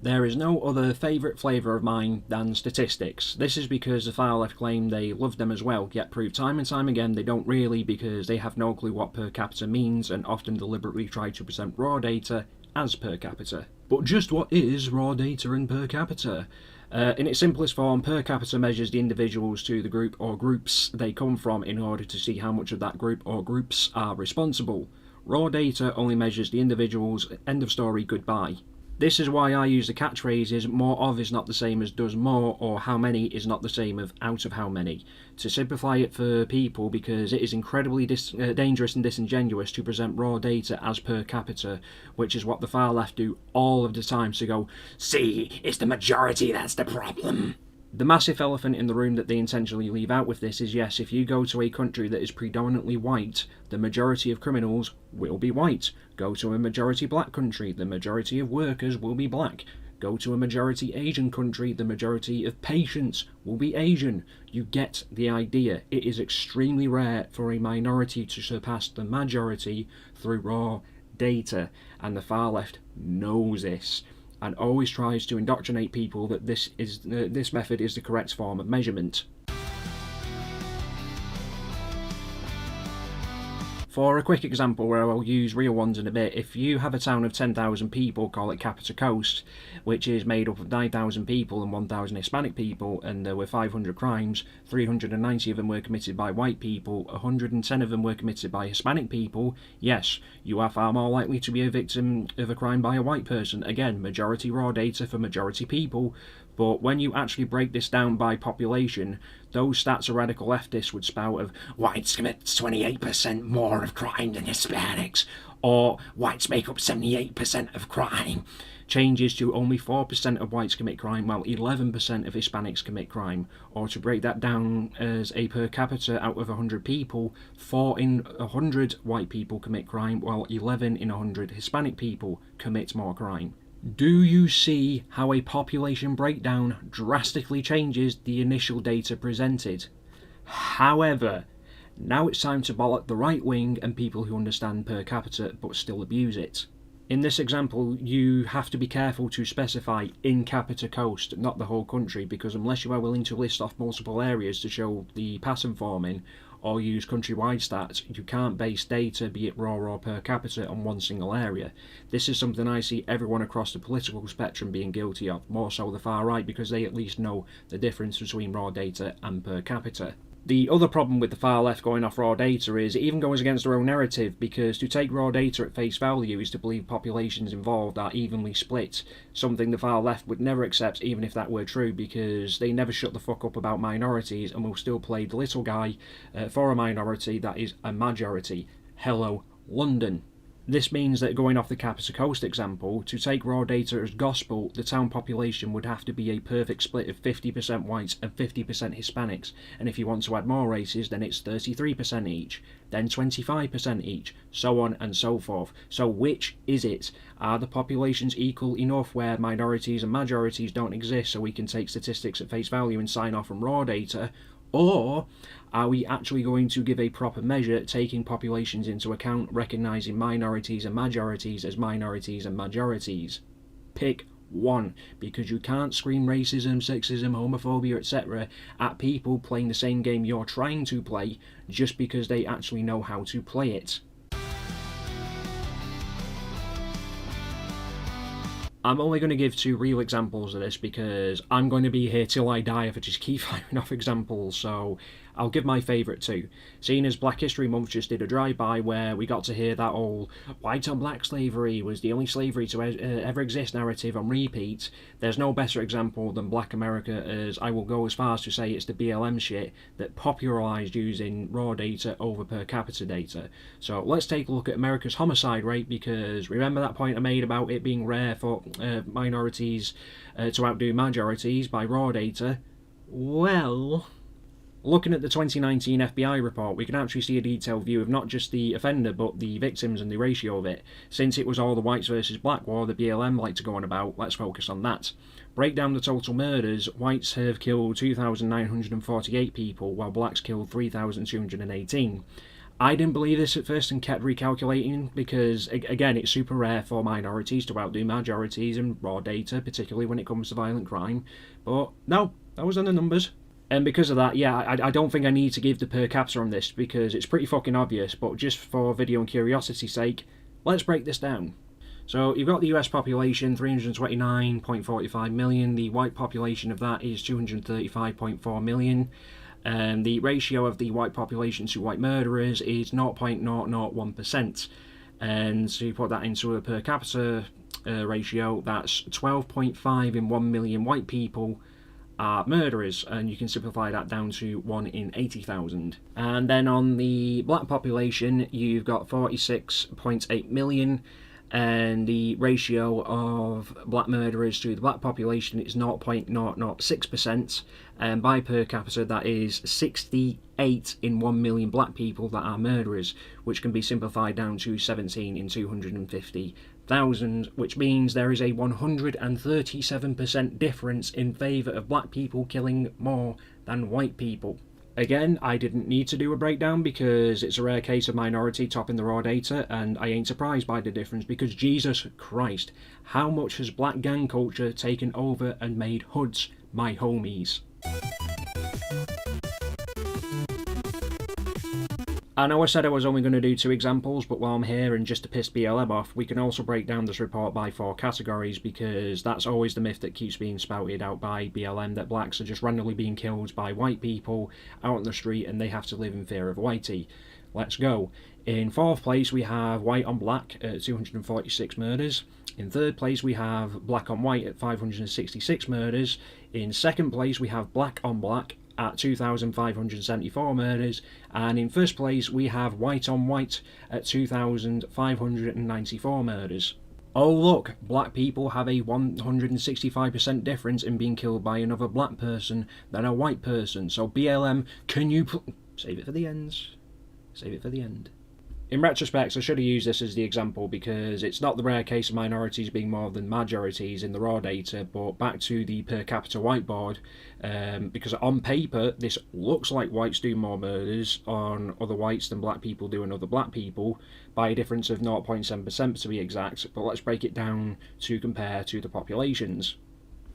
There is no other favourite flavour of mine than statistics. This is because the far left claim they love them as well, yet prove time and time again they don't really, because they have no clue what per capita means and often deliberately try to present raw data as per capita. But just what is raw data and per capita? In its simplest form, per capita measures the individuals to the group or groups they come from in order to see how much of that group or groups are responsible. Raw data only measures the individuals, end of story, goodbye. This is why I use the catchphrases more of is not the same as does more, or how many is not the same as out of how many, to simplify it for people, because it is incredibly dangerous and disingenuous to present raw data as per capita, which is what the far left do all of the time, to go, see, it's the majority that's the problem. The massive elephant in the room that they intentionally leave out with this is, yes, if you go to a country that is predominantly white, the majority of criminals will be white. Go to a majority black country, the majority of workers will be black. Go to a majority Asian country, the majority of patients will be Asian. You get the idea. It is extremely rare for a minority to surpass the majority through raw data, and the far left knows this and always tries to indoctrinate people that this method is the correct form of measurement. For a quick example where I'll use real ones in a bit, if you have a town of 10,000 people, call it Capita Coast, which is made up of 9,000 people and 1,000 Hispanic people, and there were 500 crimes, 390 of them were committed by white people, 110 of them were committed by Hispanic people, yes, you are far more likely to be a victim of a crime by a white person. Again, majority raw data for majority people. But when you actually break this down by population, those stats a radical leftists would spout of whites commit 28% more of crime than Hispanics, or whites make up 78% of crime, changes to only 4% of whites commit crime while 11% of Hispanics commit crime. Or to break that down as a per capita, out of 100 people, 4 in 100 white people commit crime while 11 in 100 Hispanic people commit more crime. Do you see how a population breakdown drastically changes the initial data presented? However, now it's time to bollock the right wing and people who understand per capita but still abuse it. In this example, you have to be careful to specify in Capita Coast, not the whole country, because unless you are willing to list off multiple areas to show the pattern forming, or use countrywide stats, you can't base data, be it raw or per capita, on one single area. This is something I see everyone across the political spectrum being guilty of, more so the far right, because they at least know the difference between raw data and per capita. The other problem with the far left going off raw data is it even goes against their own narrative, because to take raw data at face value is to believe populations involved are evenly split, something the far left would never accept even if that were true, because they never shut the fuck up about minorities and will still play the little guy for a minority that is a majority. Hello, London. This means that, going off the Capita Coast example, to take raw data as gospel, the town population would have to be a perfect split of 50% whites and 50% Hispanics, and if you want to add more races, then it's 33% each, then 25% each, so on and so forth. So which is it? Are the populations equal enough where minorities and majorities don't exist so we can take statistics at face value and sign off from raw data? Or are we actually going to give a proper measure, taking populations into account, recognising minorities and majorities as minorities and majorities? Pick one, because you can't scream racism, sexism, homophobia, etc. at people playing the same game you're trying to play just because they actually know how to play it. I'm only going to give 2 real examples of this because I'm going to be here till I die if I just keep firing off examples, so I'll give my favourite 2. Seeing as Black History Month just did a drive-by where we got to hear that old white on black slavery was the only slavery to ever exist narrative on repeat, there's no better example than Black America, as I will go as far as to say it's the BLM shit that popularised using raw data over per capita data. So let's take a look at America's homicide rate, because remember that point I made about it being rare for minorities to outdo majorities by raw data? Well, looking at the 2019 FBI report, we can actually see a detailed view of not just the offender but the victims and the ratio of it. Since it was all the whites versus black war the BLM like to go on about, let's focus on that. Break down the total murders. Whites have killed 2,948 people while blacks killed 3,218. I didn't believe this at first and kept recalculating because, again, it's super rare for minorities to outdo majorities in raw data, particularly when it comes to violent crime. But no, that was on the numbers. And because of that, yeah, I don't think I need to give the per capita on this because it's pretty fucking obvious, but just for video and curiosity's sake, let's break this down. So you've got the US population, 329.45 million. The white population of that is 235.4 million. The ratio of the white population to white murderers is 0.001%. And so you put that into a per capita ratio, that's 12.5 in 1 million white people are murderers, and you can simplify that down to 1 in 80,000. And then on the black population, you've got 46.8 million, and the ratio of black murderers to the black population is 0.006%, and by per capita that is 68 in 1 million black people that are murderers, which can be simplified down to 17 in 250,000, which means there is a 137% difference in favour of black people killing more than white people. Again, I didn't need to do a breakdown because it's a rare case of minority topping the raw data, and I ain't surprised by the difference because Jesus Christ, how much has black gang culture taken over and made hoods my homies? I know I said I was only going to do 2 examples, but while I'm here and just to piss BLM off, we can also break down this report by 4 categories because that's always the myth that keeps being spouted out by BLM, that blacks are just randomly being killed by white people out on the street and they have to live in fear of whitey. Let's go. In 4th place we have white on black at 246 murders. In 3rd place we have black on white at 566 murders. In 2nd place we have black on black at 2,574 murders, and in 1st place we have white on white at 2,594 murders. Oh look, black people have a 165% difference in being killed by another black person than a white person, so BLM, can you save it for the ends? Save it for the end. In retrospect, I should have used this as the example because it's not the rare case of minorities being more than majorities in the raw data, but back to the per capita whiteboard, because on paper this looks like whites do more murders on other whites than black people do on other black people, by a difference of 0.7% to be exact, but let's break it down to compare to the populations.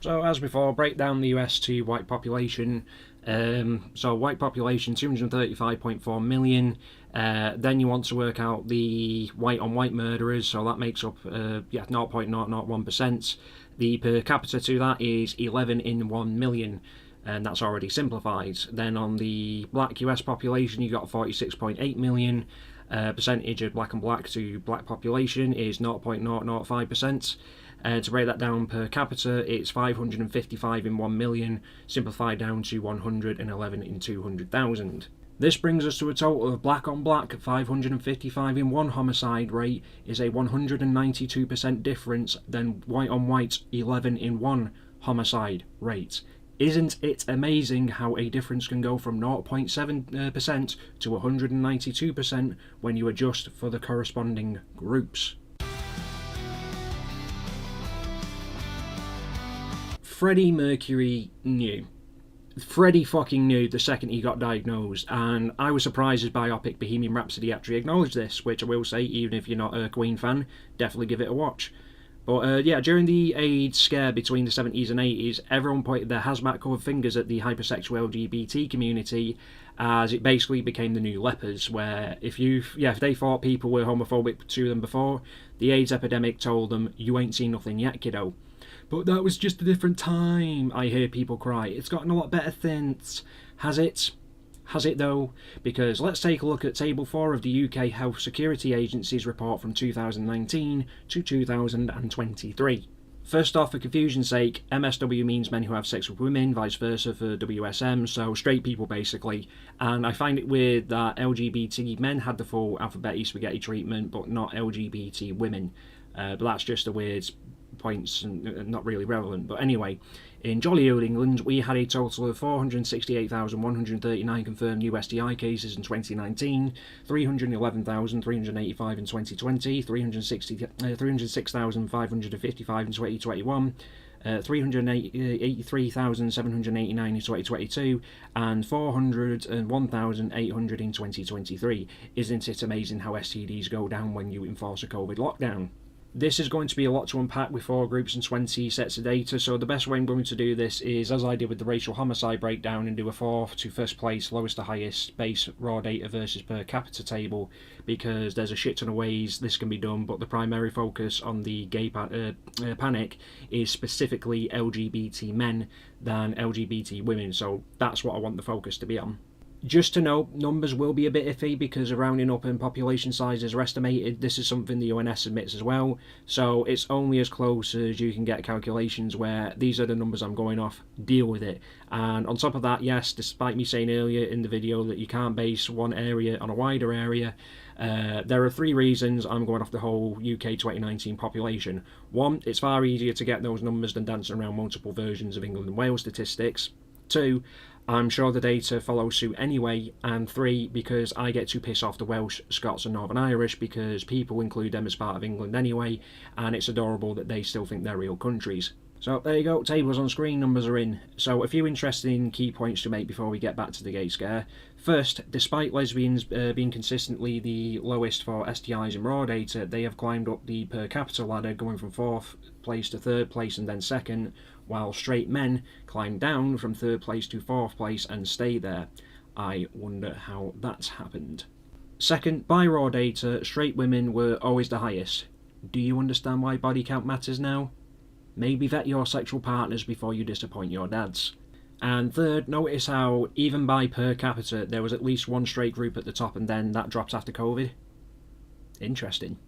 So as before, break down the US to white population. So white population 235.4 million. Then you want to work out the white on white murderers, so that makes up 0.001%. The per capita to that is 11 in 1 million, and that's already simplified. Then on the black US population you got 46.8 million. Percentage of black on black to black population is 0.005%. To break that down per capita, it's 555 in 1 million, simplified down to 111 in 200,000. This brings us to a total of black on black 555 in 1 homicide rate is a 192% difference than white on white 11 in 1 homicide rate. Isn't it amazing how a difference can go from 0.7% to 192% when you adjust for the corresponding groups? Freddie Mercury knew. Freddie fucking knew the second he got diagnosed, and I was surprised his biopic Bohemian Rhapsody actually acknowledged this, which I will say, even if you're not a Queen fan, definitely give it a watch. But yeah, during the AIDS scare between the 70s and 80s, everyone pointed their hazmat covered fingers at the hypersexual LGBT community as it basically became the new lepers, where if they thought people were homophobic to them before, the AIDS epidemic told them, you ain't seen nothing yet, kiddo. But that was just a different time, I hear people cry. It's gotten a lot better since. Has it? Has it though? Because let's take a look at Table 4 of the UK Health Security Agency's report from 2019 to 2023. First off, for confusion's sake, MSW means men who have sex with women, vice versa for WSM, so straight people basically. And I find it weird that LGBT men had the full alphabet spaghetti treatment, but not LGBT women. But that's just a weird points and not really relevant. But anyway, in jolly old England, we had a total of 468,139 confirmed new STI cases in 2019, 311,385 in 2020, 306,555 in 2021, 383,789 in 2022, and 401,800 in 2023. Isn't it amazing how STDs go down when you enforce a COVID lockdown? This is going to be a lot to unpack with 4 groups and 20 sets of data, so the best way I'm going to do this is, as I did with the racial homicide breakdown, and do a 4th to 1st place, lowest to highest, base raw data versus per capita table, because there's a shit ton of ways this can be done, but the primary focus on the gay panic is specifically LGBT men than LGBT women, so that's what I want the focus to be on. Just to note, numbers will be a bit iffy because of rounding up and population sizes are estimated. This is something the UNS admits as well, so it's only as close as you can get calculations where these are the numbers I'm going off, deal with it. And on top of that, yes, despite me saying earlier in the video that you can't base one area on a wider area, there are 3 reasons I'm going off the whole UK 2019 population. 1, it's far easier to get those numbers than dancing around multiple versions of England and Wales statistics. 2, I'm sure the data follows suit anyway, and 3, because I get to piss off the Welsh, Scots and Northern Irish because people include them as part of England anyway, and it's adorable that they still think they're real countries. So there you go, tables on screen, numbers are in. So a few interesting key points to make before we get back to the gay scare. First, despite lesbians being consistently the lowest for STIs in raw data, they have climbed up the per capita ladder, going from 4th place to 3rd place and then 2nd, while straight men climb down from 3rd place to 4th place and stay there. I wonder how that's happened. Second, by raw data, straight women were always the highest. Do you understand why body count matters now? Maybe vet your sexual partners before you disappoint your dads. And third, notice how, even by per capita, there was at least one straight group at the top and then that drops after COVID. Interesting.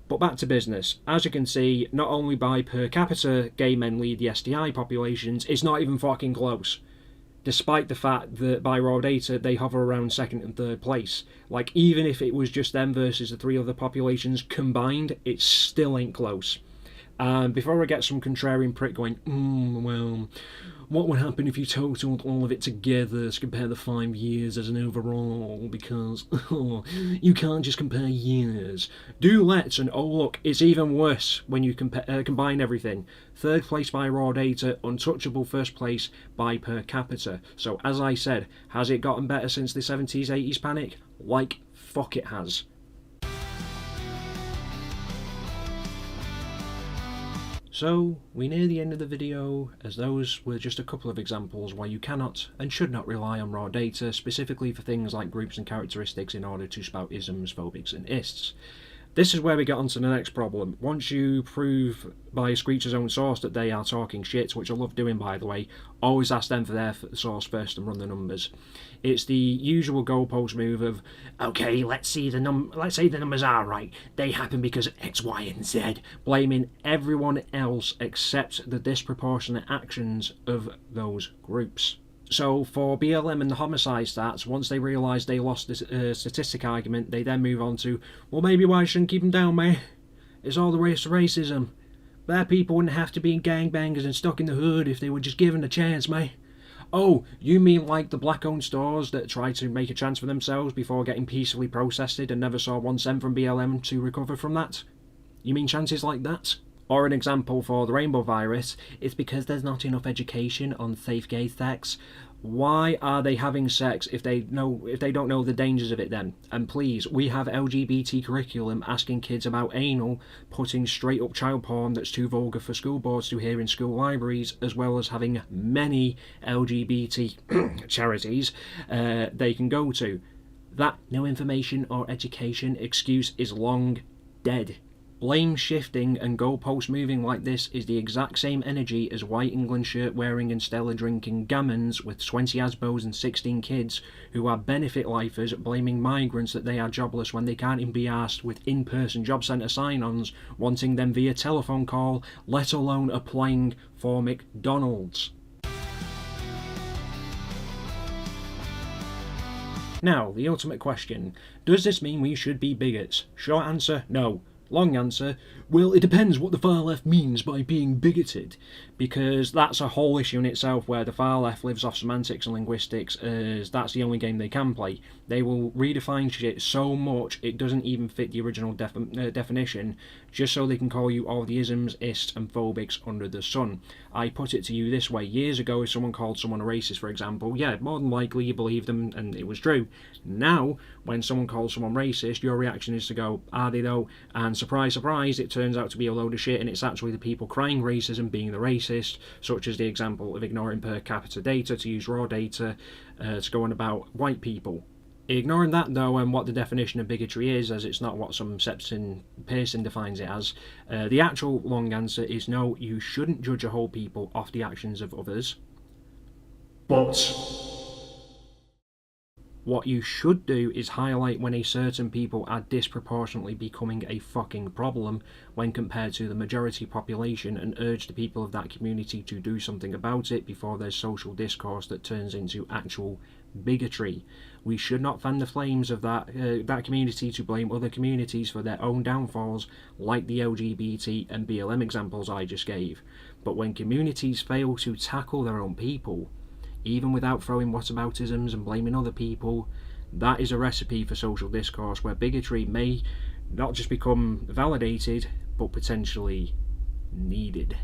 But back to business. As you can see, not only by per capita gay men lead the STI populations, it's not even fucking close. Despite the fact that by raw data they hover around 2nd and 3rd place. Like, even if it was just them versus the 3 other populations combined, it still ain't close. And before I get some contrarian prick going, well, what would happen if you totaled all of it together to compare the 5 years as an overall, because you can't just compare years. Do let's, and oh look, it's even worse when you combine everything. 3rd place by raw data, untouchable 1st place by per capita. So as I said, has it gotten better since the 70s, 80s panic? Like, fuck it has. So, we near the end of the video, as those were just a couple of examples why you cannot and should not rely on raw data, specifically for things like groups and characteristics, in order to spout isms, phobics and ists. This is where we get on to the next problem. Once you prove by Screech's own source that they are talking shit, which I love doing by the way, always ask them for their source first and run the numbers. It's the usual goalpost move of, okay, let's say the numbers are right, they happen because X, Y and Z, blaming everyone else except the disproportionate actions of those groups. So for BLM and the homicide stats, once they realise they lost this statistic argument, they then move on to, well, maybe why shouldn't keep them down, mate? It's all the racism. Bad people wouldn't have to be gangbangers and stuck in the hood if they were just given a chance, mate. Oh, you mean like the black-owned stores that tried to make a chance for themselves before getting peacefully processed and never saw 1 cent from BLM to recover from that? You mean chances like that? Or an example for the rainbow virus, it's because there's not enough education on safe gay sex. Why are they having sex if they don't know the dangers of it then? And please, we have LGBT curriculum asking kids about anal, putting straight up child porn that's too vulgar for school boards to hear in school libraries, as well as having many LGBT charities they can go to. That no information or education excuse is long dead. Blame shifting and goalpost moving like this is the exact same energy as white England shirt wearing and Stella drinking gammons with 20 Asbos and 16 kids who are benefit lifers blaming migrants that they are jobless when they can't even be asked with in-person job centre sign-ons, wanting them via telephone call, let alone applying for McDonald's. Now, the ultimate question. Does this mean we should be bigots? Short answer, no. Long answer, well, it depends what the far left means by being bigoted, because that's a whole issue in itself where the far left lives off semantics and linguistics as that's the only game they can play. They will redefine shit so much it doesn't even fit the original definition just so they can call you all the isms, ists and phobics under the sun. I put it to you this way: years ago, if someone called someone a racist, for example, yeah, more than likely you believed them and it was true. Now, when someone calls someone racist, your reaction is to go, are they though? And surprise, surprise, it turns out to be a load of shit, and it's actually the people crying racism being the racist, such as the example of ignoring per capita data to use raw data to go on about white people. Ignoring that though, and what the definition of bigotry is, as it's not what some Septon Pearson defines it as, the actual long answer is no, you shouldn't judge a whole people off the actions of others. But what you should do is highlight when a certain people are disproportionately becoming a fucking problem when compared to the majority population, and urge the people of that community to do something about it before there's social discourse that turns into actual bigotry. We should not fan the flames of that community to blame other communities for their own downfalls, like the LGBT and BLM examples I just gave. But when communities fail to tackle their own people, even without throwing whataboutisms and blaming other people, that is a recipe for social discourse where bigotry may not just become validated, but potentially needed.